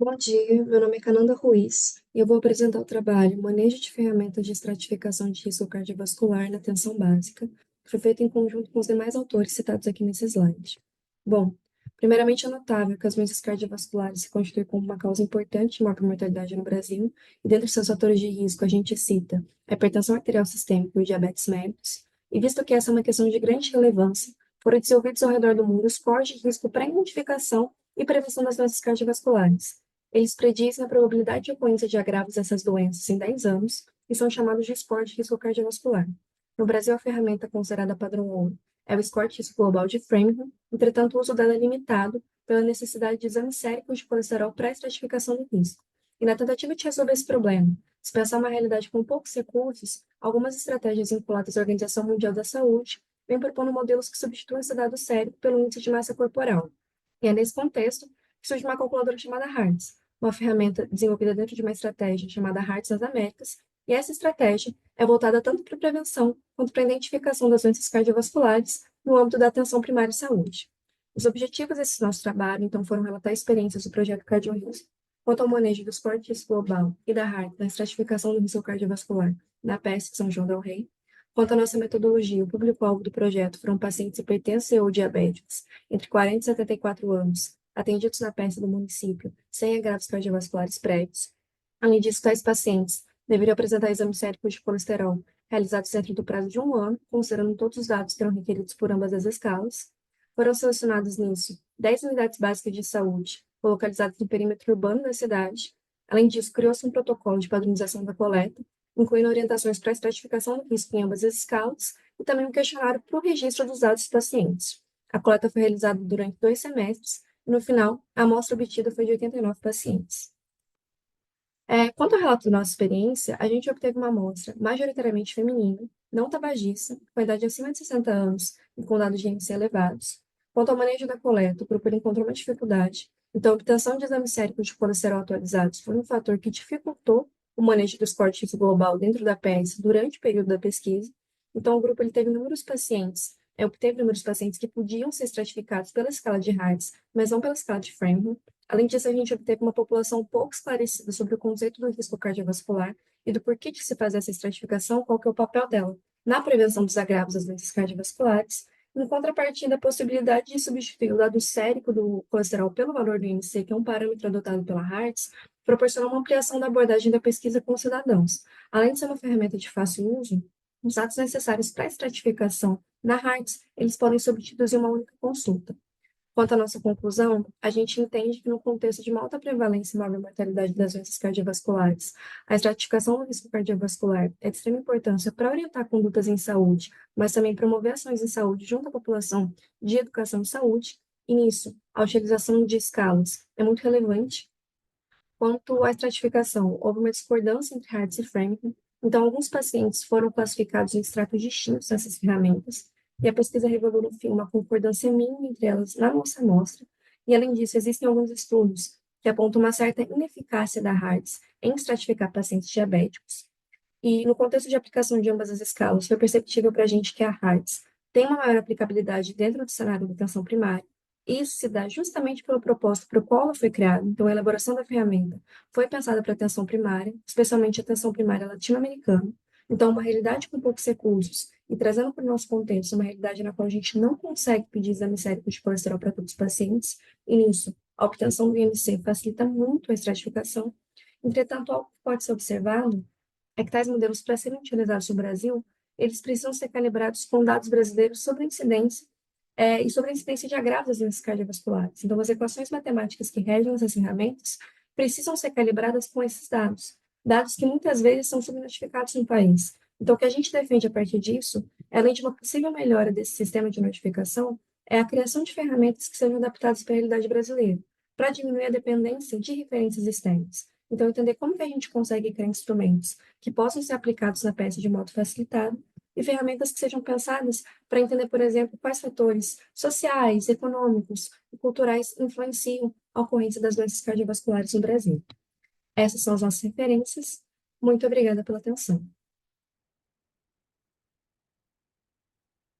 Bom dia, meu nome é Cananda Ruiz e eu vou apresentar o trabalho Manejo de Ferramentas de Estratificação de Risco Cardiovascular na Atenção Básica, que foi feito em conjunto com os demais autores citados aqui nesse slide. Bom, primeiramente é notável que as doenças cardiovasculares se constituem como uma causa importante de maior mortalidade no Brasil, e dentre seus fatores de risco a gente cita a hipertensão arterial sistêmica e o diabetes mellitus, e visto que essa é uma questão de grande relevância, foram desenvolvidos ao redor do mundo scores de risco para identificação e prevenção das doenças cardiovasculares. Eles predizem a probabilidade de ocorrência de agravos dessas doenças em 10 anos e são chamados de score de risco cardiovascular. No Brasil, a ferramenta considerada padrão ouro é o score de risco global de Framingham, entretanto, o uso dela é limitado pela necessidade de exames séricos de colesterol para a estratificação do risco. E na tentativa de resolver esse problema, se pensar uma realidade com poucos recursos, algumas estratégias vinculadas à Organização Mundial da Saúde vêm propondo modelos que substituem esse dado sérico pelo índice de massa corporal. E é nesse contexto que surge uma calculadora chamada HEARTS, uma ferramenta desenvolvida dentro de uma estratégia chamada Hearts nas Américas, e essa estratégia é voltada tanto para a prevenção quanto para a identificação das doenças cardiovasculares no âmbito da atenção primária à saúde. Os objetivos desse nosso trabalho, então, foram relatar experiências do projeto CardioRisco quanto ao manejo dos cortes global e da HEART na estratificação do risco cardiovascular na PESC São João del Rei. Quanto à nossa metodologia, o público-alvo do projeto foram pacientes hipertensos ou diabéticos entre 40 e 74 anos, atendidos na PESC do município, sem agravos cardiovasculares prévios. Além disso, tais pacientes deveriam apresentar exames séricos de colesterol realizados dentro do prazo de 1 ano, considerando todos os dados que eram requeridos por ambas as escalas. Foram selecionados nisso 10 unidades básicas de saúde, localizadas no perímetro urbano da cidade. Além disso, criou-se um protocolo de padronização da coleta, incluindo orientações para a estratificação do risco em ambas as escalas e também um questionário para o registro dos dados dos pacientes. A coleta foi realizada durante 2 semestres e, no final, a amostra obtida foi de 89 pacientes. Quanto ao relato da nossa experiência, a gente obteve uma amostra majoritariamente feminina, não tabagista, com idade acima de 60 anos e com dados de IMC elevados. Quanto ao manejo da coleta, o grupo encontrou uma dificuldade, então a obtenção de exames séricos de colesterol atualizados foi um fator que dificultou o manejo do score de risco global dentro da PS durante o período da pesquisa. Então, o grupo teve inúmeros pacientes, obteve inúmeros pacientes que podiam ser estratificados pela escala de Hartz, mas não pela escala de Framingham. Além disso, a gente obteve uma população pouco esclarecida sobre o conceito do risco cardiovascular e do porquê de se fazer essa estratificação, qual que é o papel dela na prevenção dos agravos das doenças cardiovasculares. Em contrapartida, a possibilidade de substituir o dado sérico do colesterol pelo valor do IMC, que é um parâmetro adotado pela Hartz, proporciona uma ampliação da abordagem da pesquisa com cidadãos. Além de ser uma ferramenta de fácil uso, os dados necessários para a estratificação na Hartz, eles podem ser obtidos em uma única consulta. Quanto à nossa conclusão, a gente entende que no contexto de uma alta prevalência e maior mortalidade das doenças cardiovasculares, a estratificação do risco cardiovascular é de extrema importância para orientar condutas em saúde, mas também promover ações em saúde junto à população de educação e saúde, e nisso, a utilização de escalas é muito relevante. Quanto à estratificação, houve uma discordância entre Hartz e Framingham, então alguns pacientes foram classificados em estratos distintos nessas ferramentas, e a pesquisa revelou, no fim, uma concordância mínima entre elas na nossa amostra, e além disso, existem alguns estudos que apontam uma certa ineficácia da Hartz em estratificar pacientes diabéticos. E no contexto de aplicação de ambas as escalas, foi perceptível para a gente que a Hartz tem uma maior aplicabilidade dentro do cenário da atenção primária, e isso se dá justamente pelo propósito para o qual ela foi criada. Então, a elaboração da ferramenta foi pensada para a atenção primária, especialmente a atenção primária latino-americana. Então, uma realidade com poucos recursos e trazendo para o nosso contexto uma realidade na qual a gente não consegue pedir exame sérico de colesterol para todos os pacientes, e nisso, a obtenção do IMC facilita muito a estratificação. Entretanto, algo que pode ser observado é que tais modelos, para serem utilizados no Brasil, eles precisam ser calibrados com dados brasileiros sobre a incidência e sobre a incidência de agravos das doenças cardiovasculares. Então, as equações matemáticas que regem essas ferramentas precisam ser calibradas com esses dados, dados que muitas vezes são subnotificados no país. Então, o que a gente defende a partir disso, além de uma possível melhora desse sistema de notificação, é a criação de ferramentas que sejam adaptadas para a realidade brasileira, para diminuir a dependência de referências externas. Então, entender como que a gente consegue criar instrumentos que possam ser aplicados na peça de modo facilitado e ferramentas que sejam pensadas para entender, por exemplo, quais fatores sociais, econômicos e culturais influenciam a ocorrência das doenças cardiovasculares no Brasil. Essas são as nossas referências. Muito obrigada pela atenção.